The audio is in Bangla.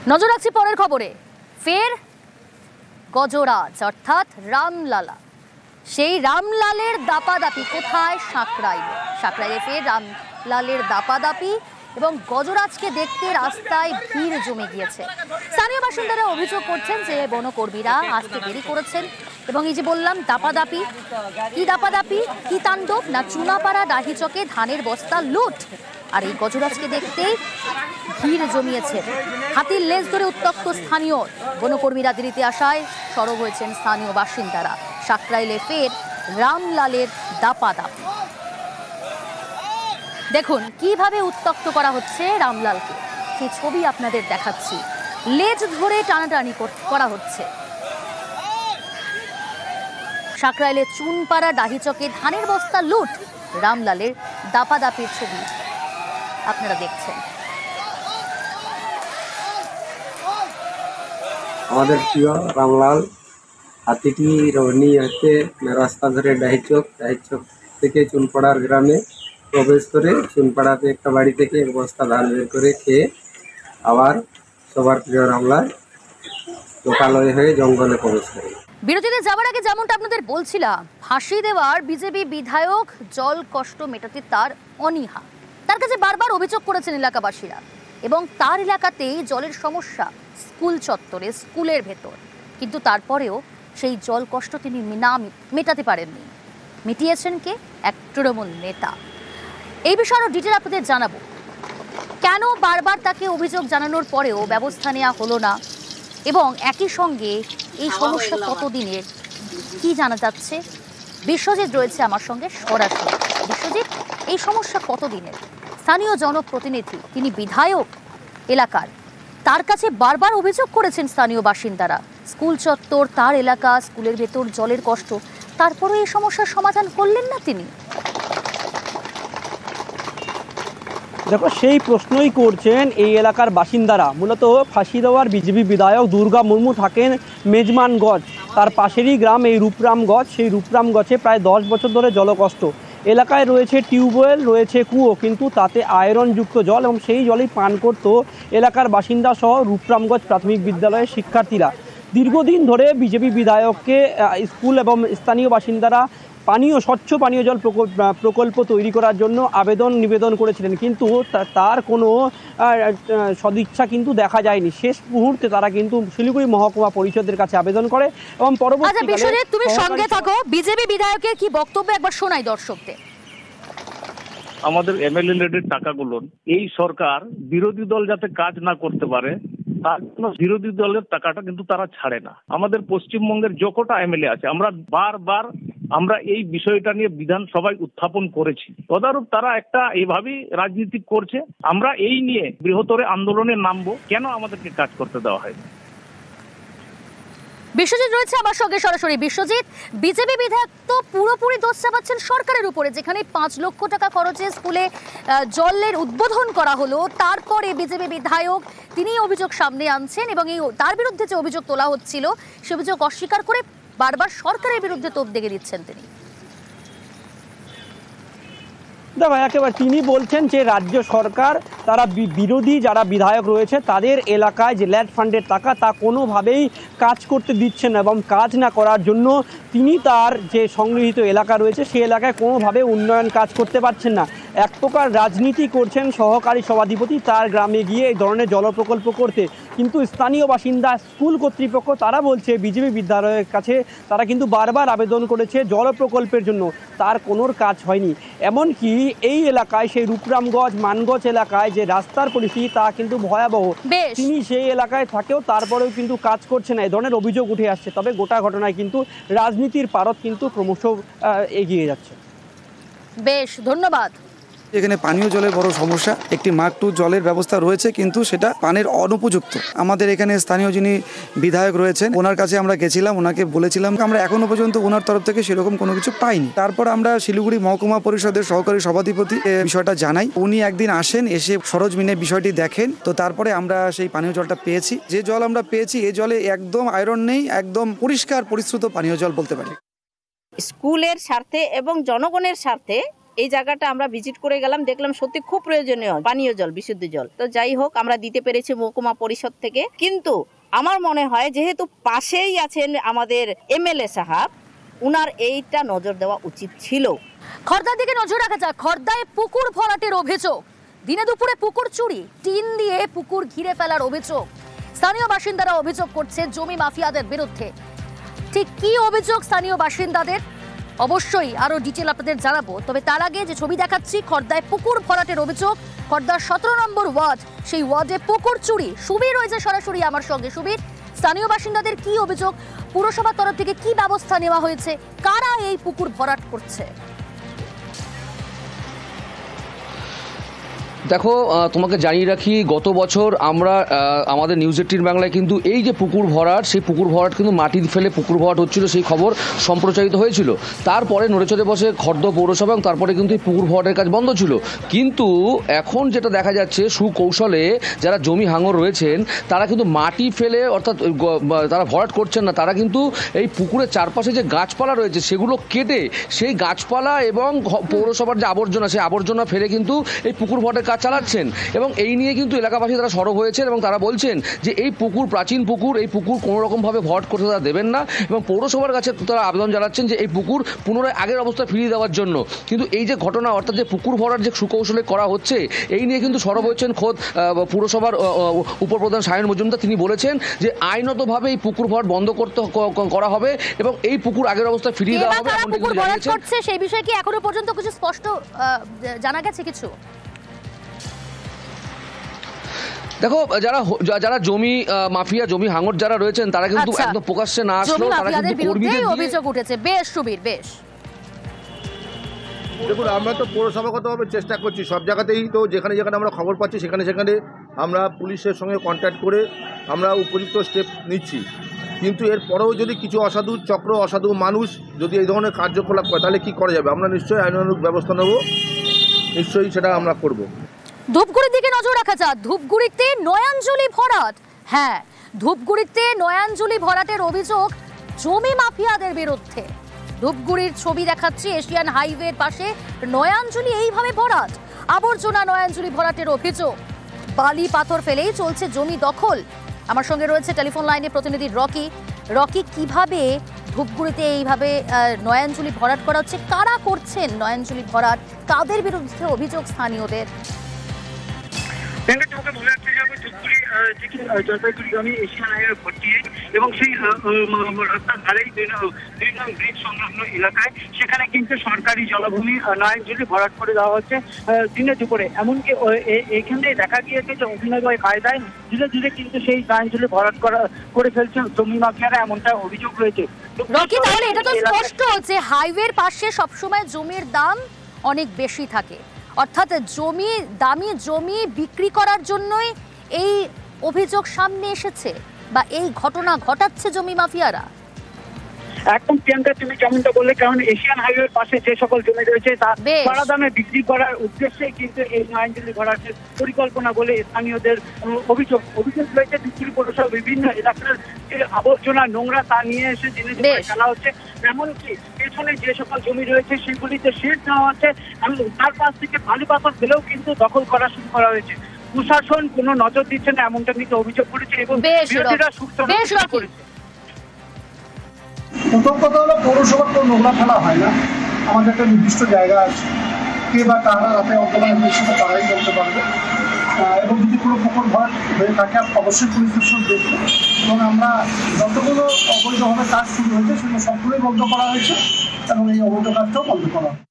নজর রাখছি পরের খবরে। ফের গজরাজ অর্থাৎ রামলালা, সেই রামলালের দাপাদাপি কোথায়? সাঁকরাইলে ফের রামলালের দাপাদাপি এবং গজরাজকে দেখতে রাস্তায় ভিড় জমে গিয়েছে। স্থানীয় বাসিন্দারা অভিযোগ করছেন যে বনকর্মীরা আসতে দেরি করেছেন এবং এই যে বললাম দাপাদাপি, কি তাণ্ডব না চুনাপাড়া ডাহিচকে ধানের বস্তা লুট। আর এই গজরাজকে দেখতে ভিড় জমিয়েছে। হাতির লেজ ধরে উত্তপ্ত স্থানীয়, বনকর্মীরা দেরিতে আসায় সরব হয়েছেন স্থানীয় বাসিন্দারা। সাঁকরাইলে ফের রামলালের দাপাদাপি। দেখুন কিভাবে উত্তপ্ত করা হচ্ছে রামলালকে, সেই ছবি আপনাদের দেখাচ্ছি। লেজ ধরে টানাটানি করা হচ্ছে। সাঁকরাইলে চুনপাড়া ডাহিচকে ধানের বস্তা লুট, রামলালের দাপাদাপির ছবি আপনারা দেখছেন। আমাদের প্রিয় রামলাল হাতিটি নিয়ে হচ্ছে রাস্তা ধরে ডাহিচক থেকে চুনপাড়ার গ্রামে প্রবেশ করে চুনপাড়াতে একটা বাড়ি থেকে এক বস্তা ধান বের করে খেয়ে আবার সবার প্রিয় রামলাল লোকালয় হয়ে জঙ্গলে প্রবেশ করে। বিরতিতে যাওয়ার আগে যেমনটা আপনাদের বলছিলাম, ফাঁসি দেওয়ার বিজেপি বিধায়ক জল কষ্ট মেটাতে তার অনীহা, তার কাছে বারবার অভিযোগ করেছেন এলাকাবাসীরা এবং তার এলাকাতেই জলের সমস্যা স্কুল চত্বরে, স্কুলের ভেতর। কিন্তু তারপরেও সেই জল কষ্ট তিনি না মেটাতে পারেননি। মিটিয়েছেন কে? এক তৃণমূল নেতা। এই বিষয়ে আরো ডিটেল আপনাদের জানাবো। কেন বারবার তাকে অভিযোগ জানানোর পরেও ব্যবস্থা নেওয়া হলো না এবং একই সঙ্গে এই সমস্যা কতদিনের কি জানা যাচ্ছে? বিশ্বজিৎ রয়েছে আমার সঙ্গে সরাসরি। বিশ্বজিৎ, এই সমস্যা কতদিনের? স্থানীয় জনপ্রতিনিধি, তিনি বিধায়ক এলাকার, তার কাছে বারবার অভিযোগ করেছেন স্থানীয় বাসিন্দারা, স্কুল চত্বর, তার এলাকা, স্কুলের ভেতর জলের কষ্ট, তারপরে এই সমস্যার সমাধান করলেন না তিনি। দেখো, সেই প্রশ্নই করছেন এই এলাকার বাসিন্দারা। মূলত ফাঁসি দেওয়ার বিজেপি বিধায়ক দুর্গা মুর্মু থাকেন মেজমানগঞ্জ, তার পাশেরই গ্রাম এই রূপরামগঞ্জ। সেই রূপরামগঞ্জে প্রায় 10 বছর ধরে জলকষ্ট। এলাকায় রয়েছে টিউবওয়েল, রয়েছে কুয়ো, কিন্তু তাতে আয়রনযুক্ত জল এবং সেই জলই পান করত এলাকার বাসিন্দা সহ রূপরামগঞ্জ প্রাথমিক বিদ্যালয়ের শিক্ষার্থীরা। দীর্ঘদিন ধরে বিজেপি বিধায়ককে স্কুল এবং স্থানীয় বাসিন্দারা স্বচ্ছ পানীয় জল প্রকল্প তৈরি করার জন্য নিবেদন করেছিলেন, কিন্তু তার কোনো সদিচ্ছা কিন্তু দেখা যায়নি। শেষ মুহূর্তে তারা কিন্তু শিলিগুড়ি মহকুমা পরিষদের কাছে আবেদন করে এবং পরবর্তীকালে তুমি সঙ্গে থাকো। বিজেপি বিধায়কের কি বক্তব্য একবার শোনাই দর্শকদের। আমাদের এমএলএ লেডের টাকাগুলো এই সরকার বিরোধী দল যাতে কাজ না করতে পারে তার জন্য বিরোধী দলের টাকাটা কিন্তু তারা ছাড়ে না। আমাদের পশ্চিমবঙ্গের যতটা এমএলএ আছে আমরা এই বিষয়টা নিয়ে বিধানসভায় উত্থাপন করেছি। তদারূপ তারা একটা এইভাবেই রাজনীতি করছে। আমরা এই নিয়ে বৃহত্তর আন্দোলনে নামবো, কেন আমাদেরকে কাজ করতে দেওয়া হয়নি। বিশ্বজিৎ রয়েছে আমার সঙ্গে সরাসরি। বিশ্বজিৎ, বিজেপি বিধায়ক তো পুরোপুরি দোষ চাপাচ্ছেন সরকারের উপরে, যেখানে 5 লক্ষ টাকা খরচে স্কুলে জলের উদ্বোধন করা হলো, তারপরে বিজেপি বিধায়ক তিনি অভিযোগ সামনে আনছেন এবং তার বিরুদ্ধে যে অভিযোগ তোলা হচ্ছিল সে অভিযোগ অস্বীকার করে বারবার সরকারের বিরুদ্ধে তোপ দেখে দিচ্ছেন তিনি। দেখো, একেবারে তিনি বলছেন যে রাজ্য সরকার তারা বিরোধী যারা বিধায়ক রয়েছে তাদের এলাকায় যে ল্যান্ড ফান্ডের টাকা তা কোনোভাবেই কাজ করতে দিচ্ছেন না এবং কাজ না করার জন্য তিনি তার যে সংগৃহীত এলাকা রয়েছে সেই এলাকায় কোনোভাবে উন্নয়ন কাজ করতে পারছেন না। এক প্রকার রাজনীতি করছেন সহকারী সভাধিপতি তার গ্রামে গিয়ে এই ধরনের জল প্রকল্প করতে, কিন্তু স্থানীয় বাসিন্দা, স্কুল কর্তৃপক্ষ তারা বলছে বিজেপি বিধায়কের কাছে তারা কিন্তু বারবার আবেদন করেছে জল প্রকল্পের জন্য, তার কোনো কাজ হয়নি। এমনকি এই এলাকায় সেই রূপরামগঞ্জ মানগঞ্জ এলাকায় যে রাস্তার পরিস্থিতি তা কিন্তু ভয়াবহ। তিনি সেই এলাকায় থাকেও তারপরেও কিন্তু কাজ করছে না, এই ধরনের অভিযোগ উঠে আসছে। তবে গোটা ঘটনায় কিন্তু রাজনীতির পারদ কিন্তু ক্রমশ এগিয়ে যাচ্ছে। বেশ, ধন্যবাদ। এখানে পানীয় জলের বড় সমস্যা, একটি মার্ক 2 জলের ব্যবস্থা রয়েছে কিন্তু সেটা পানের অনুপযুক্ত। আমাদের এখানে স্থানীয় যিনি বিধায়ক রয়েছেন ওনার কাছে আমরা গেছিলাম, ওনাকে বলেছিলাম, আমরা এখনো পর্যন্ত ওনার তরফ থেকে সেরকম কোনো কিছু পাইনি। তারপর আমরা শিলিগুড়ি মহকুমা পরিষদের সহকারী সভাধিপতি বিষয়টা জানাই, উনি একদিন আসেন, এসে সরজমিনে বিষয়টি দেখেন, তো তারপরে আমরা সেই পানীয় জলটা পেয়েছি। যে জল আমরা পেয়েছি এই জলে একদম আয়রন নেই, একদম পরিষ্কার পরিশ্রুত পানীয় জল বলতে পারি। স্কুলের স্বার্থে এবং জনগণের স্বার্থে এই জায়গাটা আমরা ভিজিট করে গেলাম, দেখলাম সত্যি খুব প্রয়োজনীয় পানীয় জল, বিশুদ্ধ জল। তো যাই হোক, আমরা দিতে পেরেছি মহকুমা পরিষদ থেকে। কিন্তু আমার মনে হয় যেহেতু পাশেই আছেন আমাদের এমএলএ সাহেব, উনার এইটা নজর দেওয়া উচিত ছিল। খর্দার দিকে নজর রাখা যাক। খর্দায় পুকুর ভরাটের অভিযোগ, দিনে দুপুরে পুকুর চুরি, টিন দিয়ে পুকুর ঘিরে ফেলার অভিযোগ। স্থানীয় বাসিন্দারা অভিযোগ করছে জমি মাফিয়াদের বিরুদ্ধে। ঠিক কি অভিযোগ স্থানীয় বাসিন্দাদের, অবশ্যই আরো ডিটেল আপনাদের জানাবো। তবে তার আগে যে ছবি দেখাচ্ছি, খর্দায় পুকুর ভরাটের অভিযোগ। খর্দার 17 নম্বর ওয়ার্ড, সেই ওয়ার্ডে পুকুর চুরি। সুবীর রয়েছে সরাসরি আমার সঙ্গে। সুবীর, স্থানীয় বাসিন্দাদের কি অভিযোগ, পুরসভার তরফ থেকে কি ব্যবস্থা নেওয়া হয়েছে, কারা এই পুকুর ভরাট করছে? দেখো, তোমাকে জানিয়ে রাখি, গত বছর আমরা আমাদের নিউজ 18 বাংলায় কিন্তু এই যে পুকুর ভরাট, সেই পুকুর ভরাট কিন্তু মাটি ফেলে পুকুর ভরাট হচ্ছিল, সেই খবর সম্প্রচারিত হয়েছিল। তারপরে নড়েচড়ে বসে খর্দ পৌরসভা, এবং তারপরে কিন্তু এই পুকুর ভরাটের কাজ বন্ধ ছিল। কিন্তু এখন যেটা দেখা যাচ্ছে, সুকৌশলে যারা জমি হাঙর রয়েছেন তারা কিন্তু মাটি ফেলে, অর্থাৎ তারা ভরাট করছেন না, তারা কিন্তু এই পুকুরের চারপাশে যে গাছপালা রয়েছে সেগুলো কেটে সেই গাছপালা এবং পৌরসভার যে আবর্জনা, সেই আবর্জনা ফেলে কিন্তু এই পুকুর ভরাটের কাজ চালাচ্ছেন। এবং এই নিয়ে কিন্তু এলাকাবাসী তারা সরব হয়েছেন এবং তারা বলছেন যে এই পুকুর প্রাচীন পুকুর, এই পুকুর কোনো রকমভাবে ভরাট করতে তারা দেবেন না, এবং পৌরসভার কাছে তারা আবেদন জানাচ্ছেন যে এই পুকুর পুনরায় আগের অবস্থা ফিরিয়ে দেওয়ার জন্য। কিন্তু এই যে ঘটনা, অর্থাৎ যে পুকুর ভরাট যে সুকৌশলে করা হচ্ছে, এই নিয়ে কিন্তু সরব হয়েছেন খোদ পুরসভার উপপ্রধান সায়ন মজুমদার। তিনি বলেছেন যে আইনতভাবে এই পুকুর ভরাট বন্ধ করা হবে এবং এই পুকুর আগের অবস্থা ফিরিয়ে দেওয়া হবে। পুকুর ভরাট করছে সেই বিষয়ে কি এখনো পর্যন্ত কিছু স্পষ্ট জানা গেছে কিছু? দেখো, যারা জমি মাফিয়া, জমি হাঙর যারা রয়েছেন, তারা কিন্তু একদম প্রকাশ্যে না আসলো, তারা কিন্তু কর্মীদের অভিযোগ উঠেছে। বেশ সুবীর, বেশ। দেখুন, আমরা তো পৌরসভাগতভাবে চেষ্টা করছি সব জায়গাতেই, তো যেখানে যেখানে আমরা খবর পাচ্ছি সেখানে সেখানে আমরা পুলিশের সঙ্গে কন্ট্যাক্ট করে আমরা উপযুক্ত স্টেপ নিচ্ছি। কিন্তু এরপরেও যদি কিছু অসাধু চক্র, অসাধু মানুষ যদি এই ধরনের কার্যকলাপ করে, তাহলে কী করা যাবে? আমরা নিশ্চয়ই আইনানুগ ব্যবস্থা নেব, নিশ্চয়ই সেটা আমরা করব। ধূপগুড়ির দিকে নজর রাখা যাক। ধূপগুড়িতে নয়াঞ্জলি ভরাট। হ্যাঁ, ধূপগুড়িতে নয়াঞ্জলি ভরাটের অভিযোগ জমি মাফিয়াদের বিরুদ্ধে। ধূপগুড়ির ছবি দেখাচ্ছি, এশিয়ান হাইওয়ের পাশে নয়াঞ্জলি এইভাবে ভরাট, আবর্জনা নয়াঞ্জলি ভরাটের অভিযোগ। বালি পাথর ফেলেই চলছে জমি দখল। আমার সঙ্গে রয়েছে টেলিফোন লাইনে প্রতিনিধি রকি। রকি, কিভাবে ধূপগুড়িতে এইভাবে নয়াঞ্জলি ভরাট করা হচ্ছে, কারা করছেন নয়াঞ্জলি ভরাট, কাদের বিরুদ্ধে অভিযোগ স্থানীয়দের? জলপাইগুড়ি এশিয়ান হাইওয়ে 48 এবং সেই রাস্তার ধারেই 2 নং ব্রিজ সংলগ্ন এলাকায়, সেখানে কিন্তু সরকারি জলাভূমি নয়াঞ্জলি ভরাট করে দেওয়া হচ্ছে দিনে দুপুরে। এমনকি এখানে দেখা গিয়েছে যে অভিনয় কায়দায় ধীরে ধীরে কিন্তু সেই নয়াঞ্জলি ভরাট করে ফেলছে জমি মাফিয়ারা, এমনটা অভিযোগ রয়েছে। রকি, তাহলে এটা তো স্পষ্ট যে হাইওয়ের পাশে সবসময় জমির দাম অনেক বেশি থাকে, অর্থাৎ দামি জমি বিক্রি করার জন্যই এই অভিযোগ সামনে এসেছে বা এই ঘটনা ঘটাচ্ছে জমি মাফিয়ারা। একদম প্রিয়াঙ্কা, তুমি যেমনটা বললে, কারণ এশিয়ান হাইওয়ের পাশে যে সকল জমি রয়েছে তা বড় দামে বিক্রি করার উদ্দেশ্যে কিন্তু এই নয়াঞ্জলি ভরাটের পরিকল্পনা বলে স্থানীয়দের অভিযোগ রয়েছে। ধূপগুড়ি পৌরসভা বিভিন্ন এলাকার যে আবর্জনা, নোংরা, তা নিয়ে এসে দিনে দুপুরে ফেলা হচ্ছে। এমনকি পেছনে যে সকল জমি রয়েছে সেগুলিতে শেড দেওয়া হচ্ছে, এবং তার পাশ থেকে বালি পাথর ফেলেও কিন্তু দখল করা শুরু করা হয়েছে। প্রশাসন কোনো নজর দিচ্ছে না, এমনটা কিন্তু অভিযোগ করেছে এবং বিরোধীরা সুস্থ করেছে। প্রথম কথা হলো, পৌরসভার কোনো নোংরা ফেলা হয় না, আমাদের একটা নির্দিষ্ট জায়গা আছে, কে বা কারা রাতে অপমান হয়েছিল তারাই বলতে পারবে। এবং যদি কোনো পুকুর ভরাট হয়ে থাকে অবশ্যই পুলিশের সঙ্গে দেখবে, এবং আমরা যতগুলো অবৈধভাবে কাজ শুরু হয়েছে সেগুলো সবগুলোই বন্ধ করা হয়েছে এবং এই অবৈধ কাজটাও বন্ধ করা হয়।